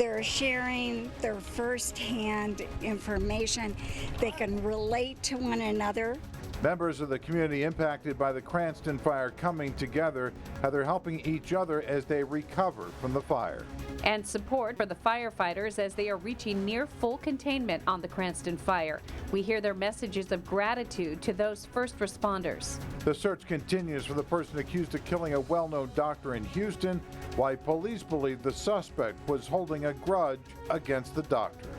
They're sharing their firsthand information. They can relate to one another. Members of the community impacted by the Cranston fire coming together, how they're helping each other as they recover from the fire. And support for the firefighters as they are reaching near full containment on the Cranston fire. We hear their messages of gratitude to those first responders. The search continues for the person accused of killing a well-known doctor in Houston, why police believe the suspect was holding a grudge against the doctor.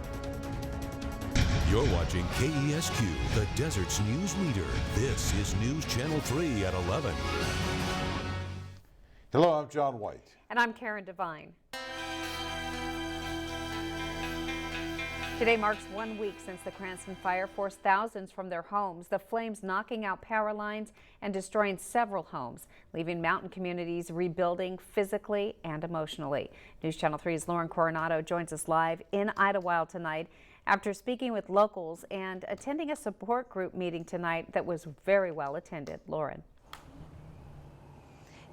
You're watching KESQ, the Desert's news leader. This is News Channel 3 at 11. Hello, I'm John White. And I'm Karen Devine. Today marks 1 week since the Cranston fire forced thousands from their homes, the flames knocking out power lines and destroying several homes, leaving mountain communities rebuilding physically and emotionally. News Channel 3's Lauren Coronado joins us live in Idlewild tonight after speaking with locals and attending a support group meeting tonight that was very well attended. Lauren.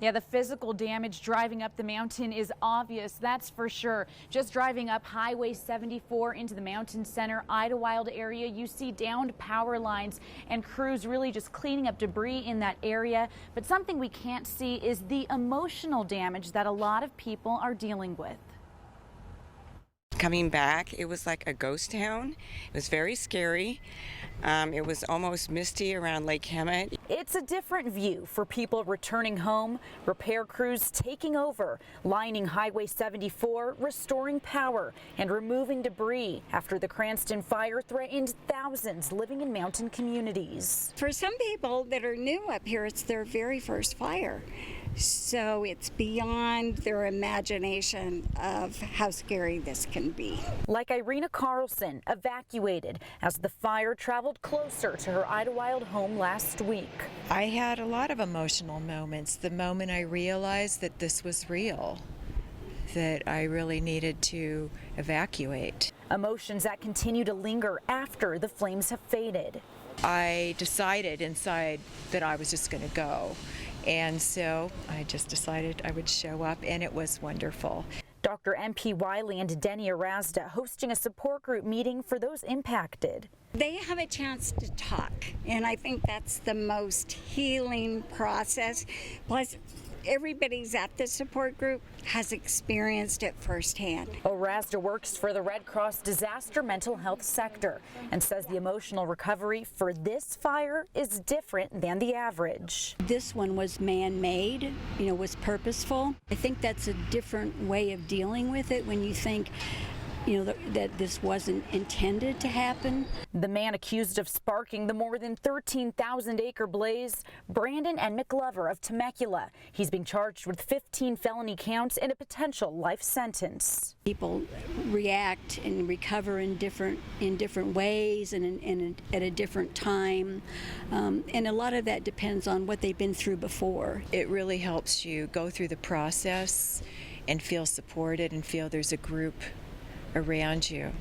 Yeah, the physical damage driving up the mountain is obvious, that's for sure. Just driving up Highway 74 into the mountain center Idlewild area, you see downed power lines and crews really just cleaning up debris in that area. But something we can't see is the emotional damage that a lot of people are dealing with. Coming back, it was like a ghost town. It was very scary. It was almost misty around Lake Hemet. It's a different view for people returning home, repair crews taking over, lining Highway 74, restoring power and removing debris after the Cranston fire threatened thousands living in mountain communities. For some people that are new up here, it's their very first fire. So it's beyond their imagination of how scary this can be. Like Irina Carlson, evacuated as the fire traveled closer to her Idlewild home last week. I had a lot of emotional moments the moment I realized that this was real, that I really needed to evacuate. Emotions that continue to linger after the flames have faded. I decided inside that I was just going to go. And so I just decided I would show up, and it was wonderful. Dr. M.P. Wiley and Denny Arazda hosting a support group meeting for those impacted. They have a chance to talk, and I think that's the most healing process. Plus, everybody's at the support group has experienced it firsthand. Arazda works for the Red Cross disaster mental health sector and says the emotional recovery for this fire is different than the average. This one was man-made, was purposeful. I think that's a different way of dealing with it when you think that this wasn't intended to happen. The man accused of sparking the more than 13,000-acre blaze, Brandon N. McLover of Temecula. He's being charged with 15 felony counts and a potential life sentence. People react and recover in different ways and at a different time, and a lot of that depends on what they've been through before. It really helps you go through the process and feel supported and feel there's a group around you.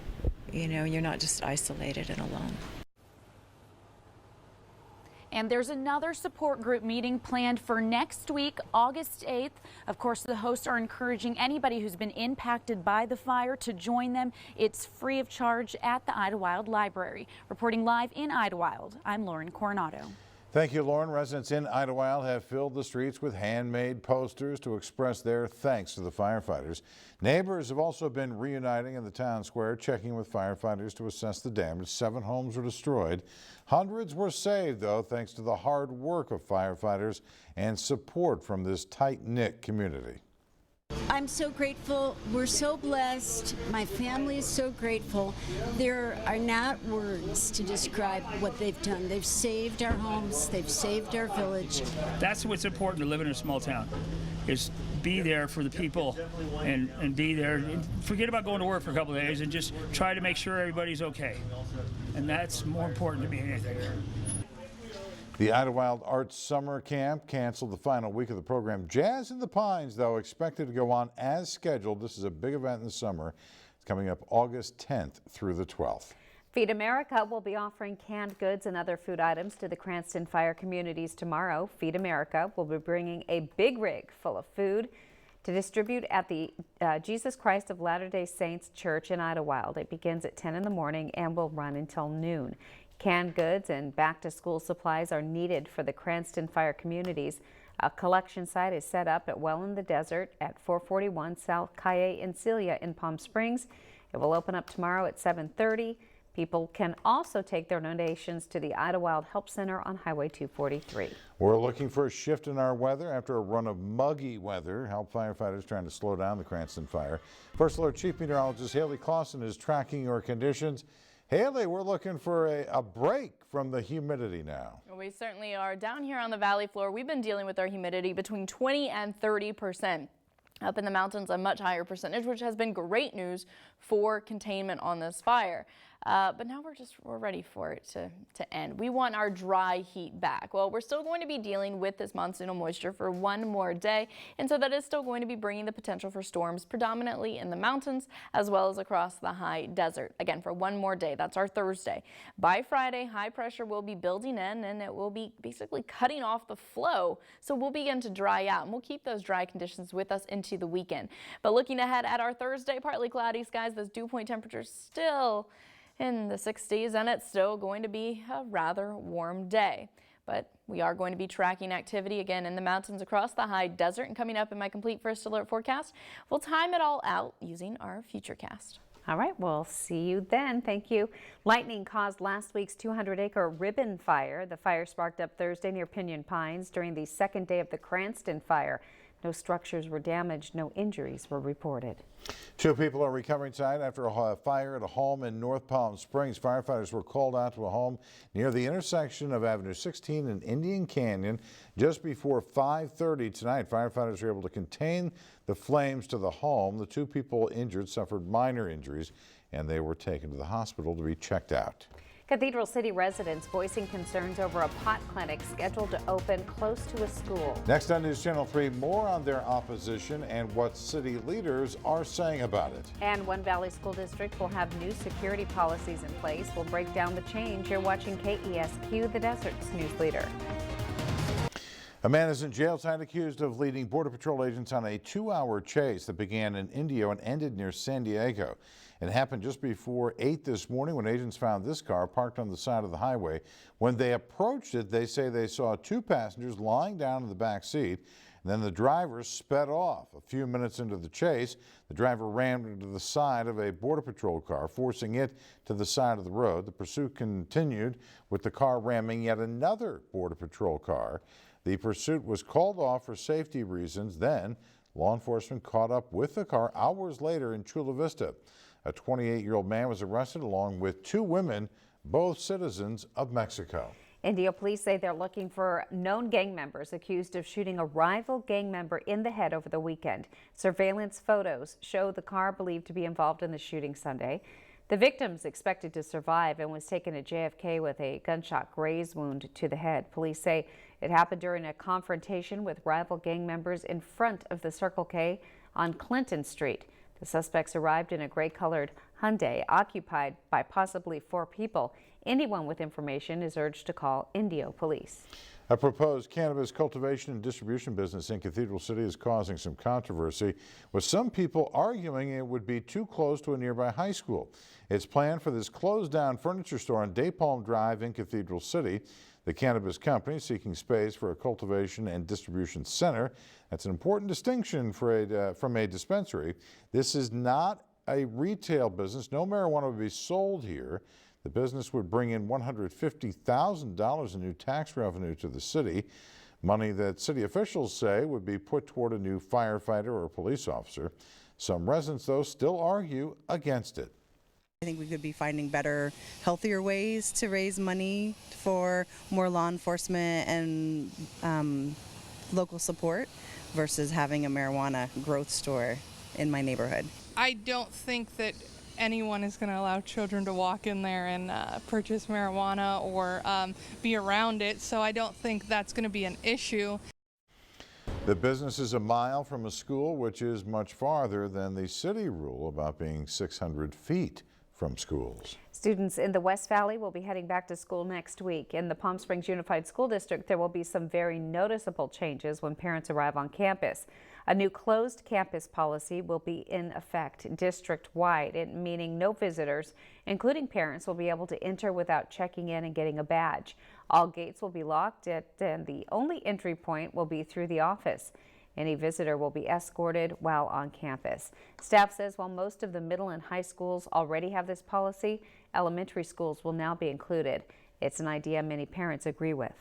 You're not just isolated and alone. And there's another support group meeting planned for next week, August 8th. Of course, the hosts are encouraging anybody who's been impacted by the fire to join them. It's free of charge at the Idlewild Library. Reporting live in Idlewild, I'm Lauren Coronado. Thank you, Lauren. Residents in Idlewild have filled the streets with handmade posters to express their thanks to the firefighters. Neighbors have also been reuniting in the town square, checking with firefighters to assess the damage. 7 homes were destroyed. Hundreds were saved, though, thanks to the hard work of firefighters and support from this tight-knit community. I'm so grateful. We're so blessed. My family is so grateful. There are not words to describe what they've done. They've saved our homes. They've saved our village. That's what's important to live in a small town, is be there for the people and be there. Forget about going to work for a couple of days and just try to make sure everybody's okay. And that's more important to me than anything. The Idlewild Arts Summer Camp canceled the final week of the program. Jazz in the Pines, though, expected to go on as scheduled. This is a big event in the summer. It's coming up August 10th through the 12th. Feed America will be offering canned goods and other food items to the Cranston fire communities tomorrow. Feed America will be bringing a big rig full of food to distribute at the Jesus Christ of Latter-day Saints Church in Idlewild. It begins at 10 in the morning and will run until noon. Canned goods and back-to-school supplies are needed for the Cranston Fire communities. A collection site is set up at Well in the Desert at 441 South Calle and Celia in Palm Springs. It will open up tomorrow at 7:30. People can also take their donations to the Idlewild Help Center on Highway 243. We're looking for a shift in our weather after a run of muggy weather. Help firefighters trying to slow down the Cranston fire. First Alert Chief Meteorologist Haley Clausen is tracking your conditions. Haley, we're looking for a break from the humidity now. We certainly are. Down here on the valley floor, we've been dealing with our humidity between 20 and 30%. Up in the mountains, a much higher percentage, which has been great news for containment on this fire. But now we're ready for it to end. We want our dry heat back. Well, we're still going to be dealing with this monsoonal moisture for one more day, and so that is still going to be bringing the potential for storms predominantly in the mountains as well as across the high desert. Again, for one more day. That's our Thursday. By Friday, high pressure will be building in and it will be basically cutting off the flow, so we'll begin to dry out, and we'll keep those dry conditions with us into the weekend. But looking ahead at our Thursday, partly cloudy skies, those dew point temperatures still in the 60s, and it's still going to be a rather warm day. But we are going to be tracking activity again in the mountains across the high desert, and coming up in my complete First Alert forecast, we'll time it all out using our Futurecast. All right, we'll see you then. Thank you. Lightning caused last week's 200-acre ribbon fire. The fire sparked up Thursday near Pinyon Pines during the second day of the Cranston fire. No structures were damaged. No injuries were reported. 2 people are recovering tonight after a fire at a home in North Palm Springs. Firefighters were called out to a home near the intersection of Avenue 16 and Indian Canyon just before 5:30 tonight. Firefighters were able to contain the flames to the home. The 2 people injured suffered minor injuries, and they were taken to the hospital to be checked out. Cathedral City residents voicing concerns over a pot clinic scheduled to open close to a school. Next on News Channel 3, more on their opposition and what city leaders are saying about it. And One Valley School District will have new security policies in place. We'll break down the change. You're watching KESQ, the Desert's news leader. A man is in jail tonight accused of leading Border Patrol agents on a 2-hour chase that began in Indio and ended near San Diego. It happened just before 8 this morning when agents found this car parked on the side of the highway. When they approached it, they say they saw 2 passengers lying down in the back seat. And then the driver sped off. A few minutes into the chase, the driver rammed into the side of a Border Patrol car, forcing it to the side of the road. The pursuit continued with the car ramming yet another Border Patrol car. The pursuit was called off for safety reasons. Then law enforcement caught up with the car hours later in Chula Vista. A 28-year-old man was arrested along with 2 women, both citizens of Mexico. Indio police say they're looking for known gang members accused of shooting a rival gang member in the head over the weekend. Surveillance photos show the car believed to be involved in the shooting Sunday. The victim's expected to survive and was taken to JFK with a gunshot graze wound to the head. Police say it happened during a confrontation with rival gang members in front of the Circle K on Clinton Street. The suspects arrived in a gray-colored Hyundai occupied by possibly 4 people. Anyone with information is urged to call Indio police. A proposed cannabis cultivation and distribution business in Cathedral City is causing some controversy, with some people arguing it would be too close to a nearby high school. It's planned for this closed-down furniture store on Day Palm Drive in Cathedral City. The cannabis company is seeking space for a cultivation and distribution center. That's an important distinction from a dispensary. This is not a retail business. No marijuana would be sold here. The business would bring in $150,000 in new tax revenue to the city, money that city officials say would be put toward a new firefighter or police officer. Some residents, though, still argue against it. I think we could be finding better, healthier ways to raise money for more law enforcement and local support versus having a marijuana growth store in my neighborhood. I don't think that anyone is going to allow children to walk in there and purchase marijuana or be around it, so I don't think that's going to be an issue. The business is a mile from a school, which is much farther than the city rule about being 600 feet from schools. Students in the West Valley will be heading back to school next week. In the Palm Springs Unified School District, there will be some very noticeable changes when parents arrive on campus. A new closed campus policy will be in effect district-wide, meaning no visitors, including parents, will be able to enter without checking in and getting a badge. All gates will be locked, and the only entry point will be through the office. Any visitor will be escorted while on campus. Staff says while most of the middle and high schools already have this policy, elementary schools will now be included. It's an idea many parents agree with.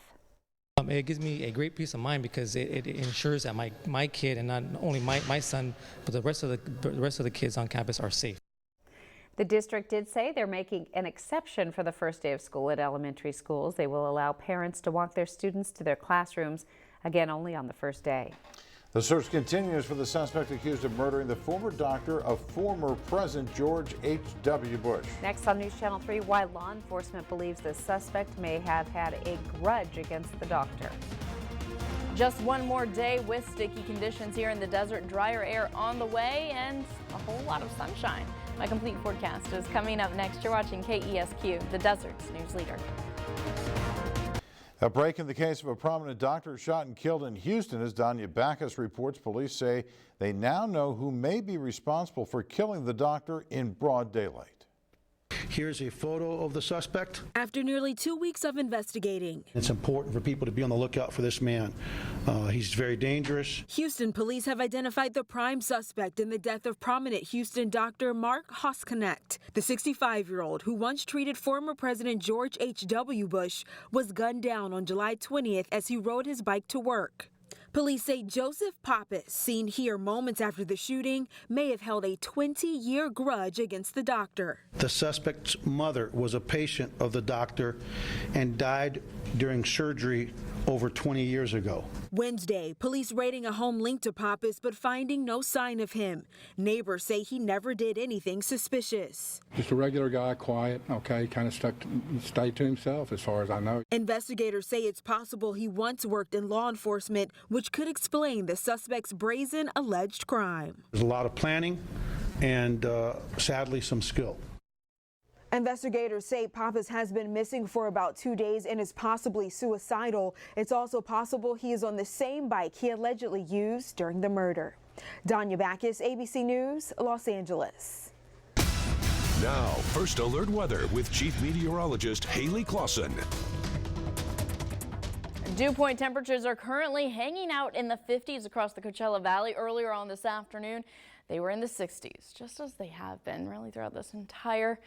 It gives me a great peace of mind because it ensures that my kid, and not only my son, but the rest of the kids on campus are safe. The district did say they're making an exception for the first day of school at elementary schools. They will allow parents to walk their students to their classrooms, again only on the first day. The search continues for the suspect accused of murdering the former doctor of former President George H.W. Bush. Next on News Channel 3, why law enforcement believes the suspect may have had a grudge against the doctor. Just one more day with sticky conditions here in the desert, drier air on the way, and a whole lot of sunshine. My complete forecast is coming up next. You're watching KESQ, the desert's news leader. A break in the case of a prominent doctor shot and killed in Houston. As Danya Backus reports, police say they now know who may be responsible for killing the doctor in broad daylight. Here's a photo of the suspect. After nearly 2 weeks of investigating, It's important for people to be on the lookout for this man. He's very dangerous. Houston police have identified the prime suspect in the death of prominent Houston doctor Mark Hoskonnect. The 65-year-old, who once treated former President George H.W. Bush, was gunned down on July 20th as he rode his bike to work. Police say Joseph Pappas, seen here moments after the shooting, may have held a 20-year grudge against the doctor. The suspect's mother was a patient of the doctor and died during surgery over 20 years ago. Wednesday, police raiding a home linked to Pappas but finding no sign of him. Neighbors say he never did anything suspicious. Just a regular guy, quiet, okay, kind of stayed to himself as far as I know. Investigators say it's possible he once worked in law enforcement, which could explain the suspect's brazen alleged crime. There's a lot of planning and sadly some skill. Investigators say Pappas has been missing for about 2 days and is possibly suicidal. It's also possible he is on the same bike he allegedly used during the murder. Danya Backus, ABC News, Los Angeles. Now, First Alert Weather with Chief Meteorologist Haley Clausen. Dew point temperatures are currently hanging out in the 50s across the Coachella Valley. Earlier on this afternoon, they were in the 60s, just as they have been really throughout this entire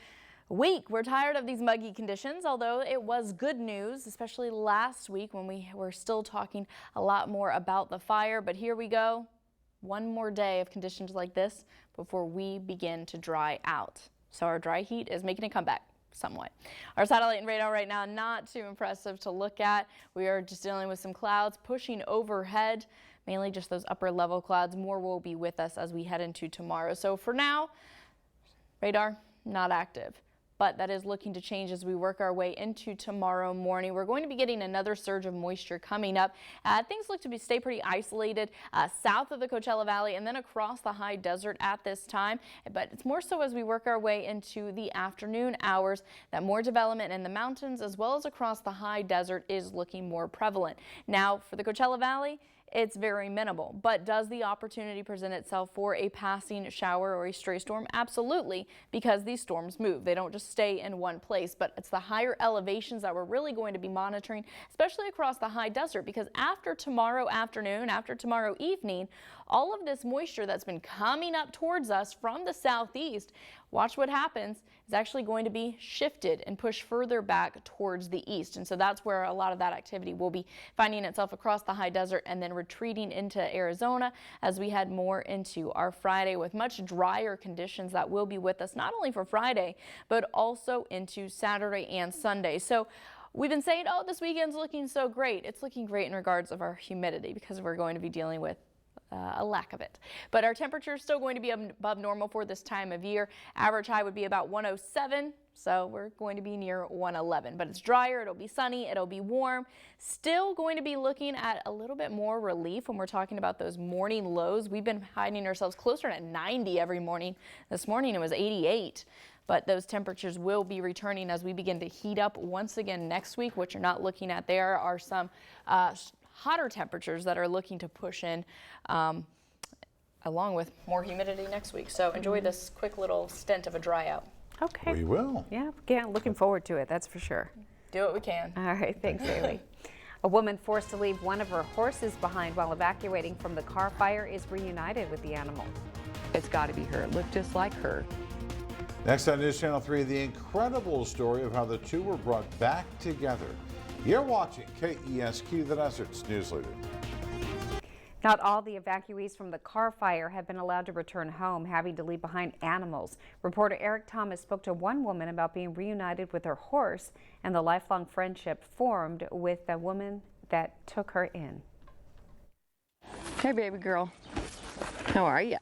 week. We're tired of these muggy conditions, although it was good news, especially last week when we were still talking a lot more about the fire. But here we go. One more day of conditions like this before we begin to dry out. So our dry heat is making a comeback somewhat. Our satellite and radar right now, not too impressive to look at. We are just dealing with some clouds pushing overhead, mainly just those upper level clouds. More will be with us as we head into tomorrow. So for now, radar not active. But that is looking to change as we work our way into tomorrow morning. We're going to be getting another surge of moisture coming up. Things look to stay pretty isolated south of the Coachella Valley and then across the high desert at this time. But it's more so as we work our way into the afternoon hours that more development in the mountains as well as across the high desert is looking more prevalent. Now for the Coachella Valley, it's very minimal, but does the opportunity present itself for a passing shower or a stray storm? Absolutely, because these storms move. They don't just stay in one place, but it's the higher elevations that we're really going to be monitoring, especially across the high desert, because after tomorrow afternoon, after tomorrow evening, all of this moisture that's been coming up towards us from the southeast, watch what happens, is actually going to be shifted and pushed further back towards the east. And so that's where a lot of that activity will be finding itself across the high desert and then retreating into Arizona as we head more into our Friday with much drier conditions that will be with us not only for Friday, but also into Saturday and Sunday. So we've been saying, oh, this weekend's looking so great. It's looking great in regards of our humidity because we're going to be dealing with a lack of it. But our temperature is still going to be above normal for this time of year. Average high would be about 107, so we're going to be near 111. But it's drier, it'll be sunny, it'll be warm. Still going to be looking at a little bit more relief when we're talking about those morning lows. We've been finding ourselves closer to 90 every morning. This morning it was 88. But those temperatures will be returning as we begin to heat up once again next week. What you're not looking at there are some hotter temperatures that are looking to push in along with more humidity next week. So enjoy this quick little stint of a dry out. Okay. We will. Yeah, again, looking forward to it, that's for sure. Do what we can. All right, thanks, Haley. A woman forced to leave one of her horses behind while evacuating from the car fire is reunited with the animal. It's got to be her. It looked just like her. Next on News Channel 3, the incredible story of how the two were brought back together. You're watching KESQ, the Desert's news leader. Not all the evacuees from the car fire have been allowed to return home, having to leave behind animals. Reporter Eric Thomas spoke to one woman about being reunited with her horse and the lifelong friendship formed with the woman that took her in. Hey, baby girl. How are you?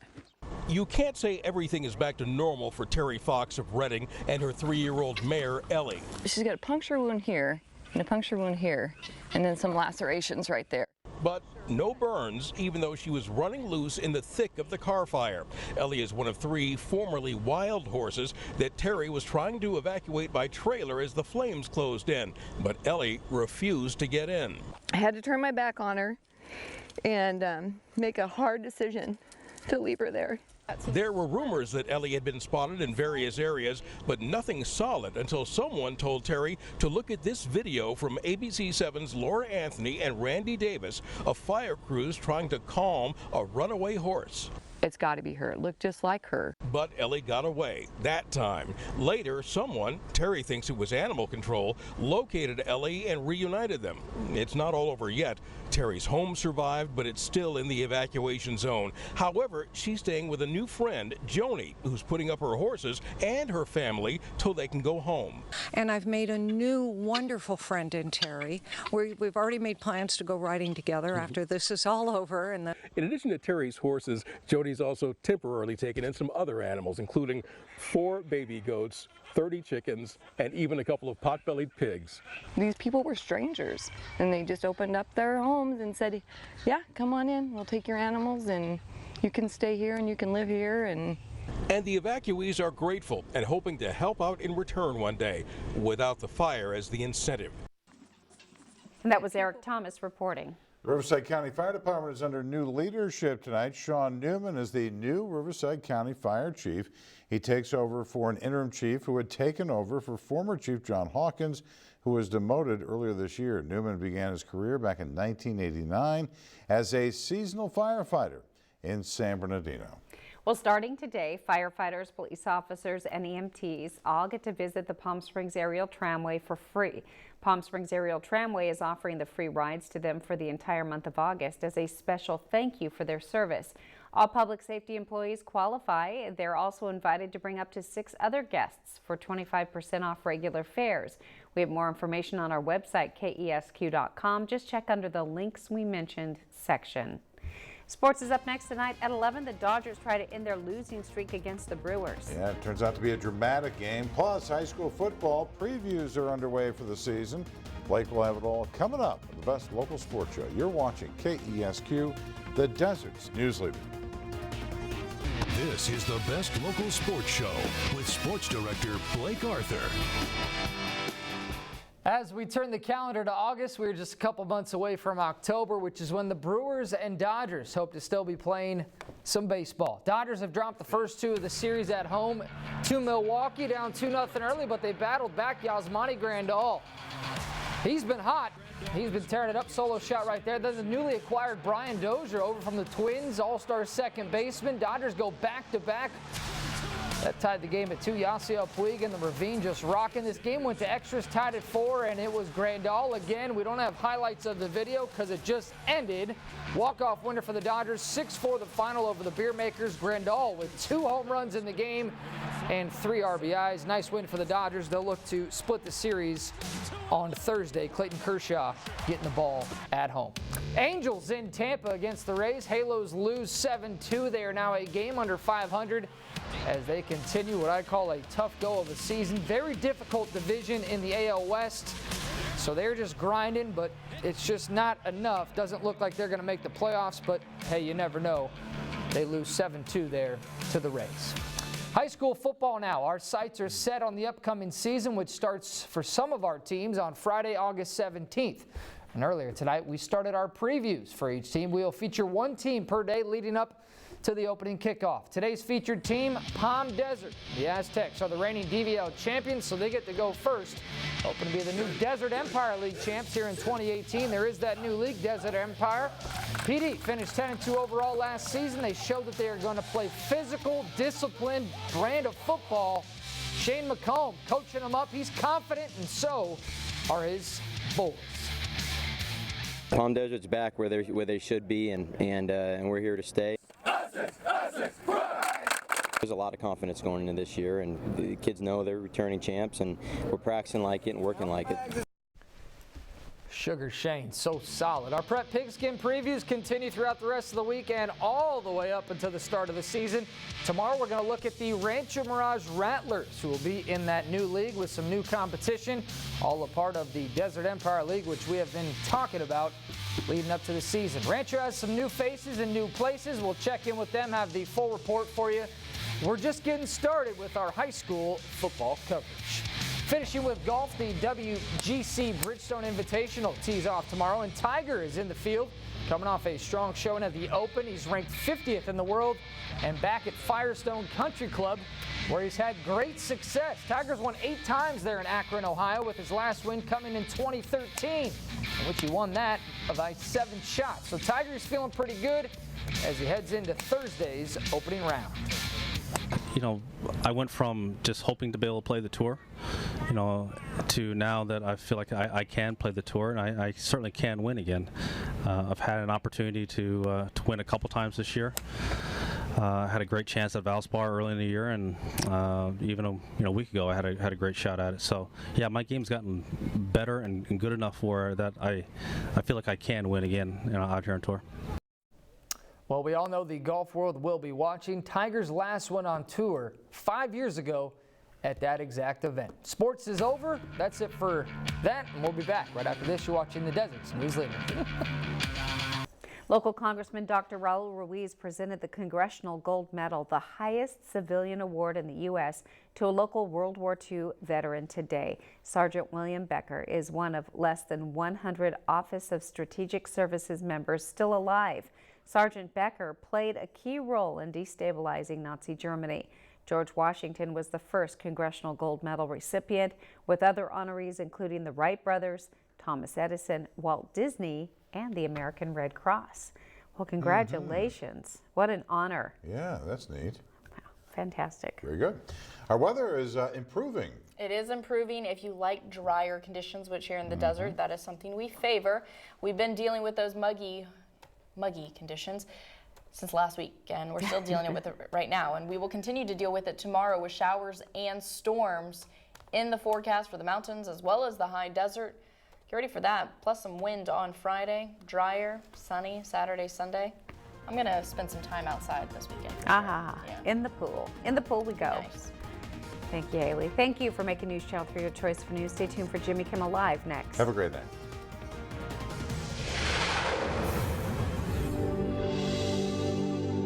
You can't say everything is back to normal for Terry Fox of Reading and her 3-year-old mare, Ellie. She's got a puncture wound here and a puncture wound here, and then some lacerations right there. But no burns, even though she was running loose in the thick of the car fire. Ellie is one of 3 formerly wild horses that Terry was trying to evacuate by trailer as the flames closed in. But Ellie refused to get in. I had to turn my back on her and make a hard decision to leave her there. There were rumors that Ellie had been spotted in various areas, but nothing solid until someone told Terry to look at this video from ABC7's Laura Anthony and Randy Davis of fire crews trying to calm a runaway horse. It's got to be her. It looked just like her. But Ellie got away that time. Later, someone, Terry thinks it was animal control, located Ellie and reunited them. It's not all over yet. Terry's home survived, but it's still in the evacuation zone. However, she's staying with a new friend, Joni, who's putting up her horses and her family till they can go home. And I've made a new wonderful friend in Terry. We've already made plans to go riding together after this is all over. And in addition to Terry's horses, Joni's also temporarily taken in some other animals, including 4 baby goats, 30 chickens, and even a couple of pot-bellied pigs. These people were strangers, and they just opened up their homes and said, yeah, come on in, we'll take your animals, and you can stay here and you can live here. And the evacuees are grateful and hoping to help out in return one day, without the fire as the incentive. And that was Eric Thomas reporting. The Riverside County Fire Department is under new leadership tonight. Sean Newman is the new Riverside County Fire Chief. He takes over for an interim chief who had taken over for former Chief John Hawkins, who was demoted earlier this year. Newman began his career back in 1989 as a seasonal firefighter in San Bernardino. Well, starting today, firefighters, police officers, and EMTs all get to visit the Palm Springs Aerial Tramway for free. Palm Springs Aerial Tramway is offering the free rides to them for the entire month of August as a special thank you for their service. All public safety employees qualify. They're also invited to bring up to 6 other guests for 25% off regular fares. We have more information on our website, KESQ.com. Just check under the links we mentioned section. Sports is up next tonight at 11. The Dodgers try to end their losing streak against the Brewers. Yeah, it turns out to be a dramatic game. Plus, high school football previews are underway for the season. Blake will have it all coming up on the best local sports show. You're watching KESQ, the Desert's news leader. This is the best local sports show with sports director Blake Arthur. As we turn the calendar to August, we're just a couple months away from October, which is when the Brewers and Dodgers hope to still be playing some baseball. Dodgers have dropped the first 2 of the series at home to Milwaukee, down 2-0 early, but they battled back. Yasmani Grandal, he's been hot. He's been tearing it up. Solo shot right there. Then the newly acquired Brian Dozier over from the Twins, all-star second baseman. Dodgers go back-to-back. That tied the game at 2. Yasiel Puig and the Ravine just rocking. This game went to extras, tied at 4, and it was Grandal again. We don't have highlights of the video because it just ended. Walk-off winner for the Dodgers, 6-4 the final over the Beer Makers. Grandal with 2 home runs in the game and 3 RBIs. Nice win for the Dodgers. They'll look to split the series on Thursday. Clayton Kershaw getting the ball at home. Angels in Tampa against the Rays. Halos lose 7-2. They are now a game under 500 as they continue what I call a tough go of a season. Very difficult division in the AL West. So they're just grinding, but it's just not enough. Doesn't look like they're going to make the playoffs, but hey, you never know. They lose 7-2 there to the Rays. High school football now. Our sights are set on the upcoming season, which starts for some of our teams on Friday, August 17th. And earlier tonight, we started our previews for each team. We'll feature 1 team per day leading up to the opening kickoff. Today's featured team, Palm Desert. The Aztecs are the reigning DVL champions, so they get to go first. Hoping to be the new Desert Empire League champs here in 2018. There is that new league, Desert Empire. PD finished 10-2 overall last season. They showed that they are going to play physical, disciplined brand of football. Shane McComb coaching them up. He's confident, and so are his boys. Palm Desert's back where they should be, and we're here to stay. There's a lot of confidence going into this year, and the kids know they're returning champs, and we're practicing like it and working like it. Sugar Shane, so solid. Our Prep Pigskin previews continue throughout the rest of the week and all the way up until the start of the season. Tomorrow we're going to look at the Rancho Mirage Rattlers, who will be in that new league with some new competition, all a part of the Desert Empire League, which we have been talking about leading up to the season. Rancho has some new faces and new places. We'll check in with them, have the full report for you. We're just getting started with our high school football coverage. Finishing with golf, the WGC Bridgestone Invitational tees off tomorrow, and Tiger is in the field, coming off a strong showing at the Open. He's ranked 50th in the world and back at Firestone Country Club, where he's had great success. Tiger's won 8 times there in Akron, Ohio, with his last win coming in 2013, in which he won that by 7 shots. So Tiger's feeling pretty good as he heads into Thursday's opening round. You know, I went from just hoping to be able to play the tour, you know, to now that I feel like I can play the tour, and I certainly can win again. I've had an opportunity to win a couple times this year. Had a great chance at Valspar early in the year, and even a week ago I had a great shot at it. So yeah, my game's gotten better and good enough where that I feel like I can win again, you know, out here on tour. Well, we all know the golf world will be watching. Tiger's last one on tour 5 years ago at that exact event. Sports is over. That's it for that, and we'll be back right after this. You're watching the Deserts News Leader. Local Congressman Dr. Raul Ruiz presented the Congressional Gold Medal, the highest civilian award in the U.S., to a local World War II veteran today. Sergeant William Becker is one of less than 100 Office of Strategic Services members still alive. Sergeant Becker played a key role in destabilizing Nazi Germany. George Washington was the first Congressional Gold Medal recipient, with other honorees including the Wright brothers, Thomas Edison, Walt Disney, and the American Red Cross. Well, congratulations. What an honor. Yeah, that's neat. Wow, fantastic. Very good. Our weather is improving. It is improving if you like drier conditions, which here in the desert, that is something we favor. We've been dealing with those muggy conditions since last week, and we're still dealing with it right now, and we will continue to deal with it tomorrow with showers and storms in the forecast for the mountains as well as the high desert. Get ready for that, plus some wind on Friday, drier, sunny Saturday, Sunday. I'm gonna spend some time outside this weekend. Yeah. In the pool. In the pool we go. Nice. Thank you, Haley. Thank you for making News Channel 3 your choice for news. Stay tuned for Jimmy Kimmel Live next. Have a great day.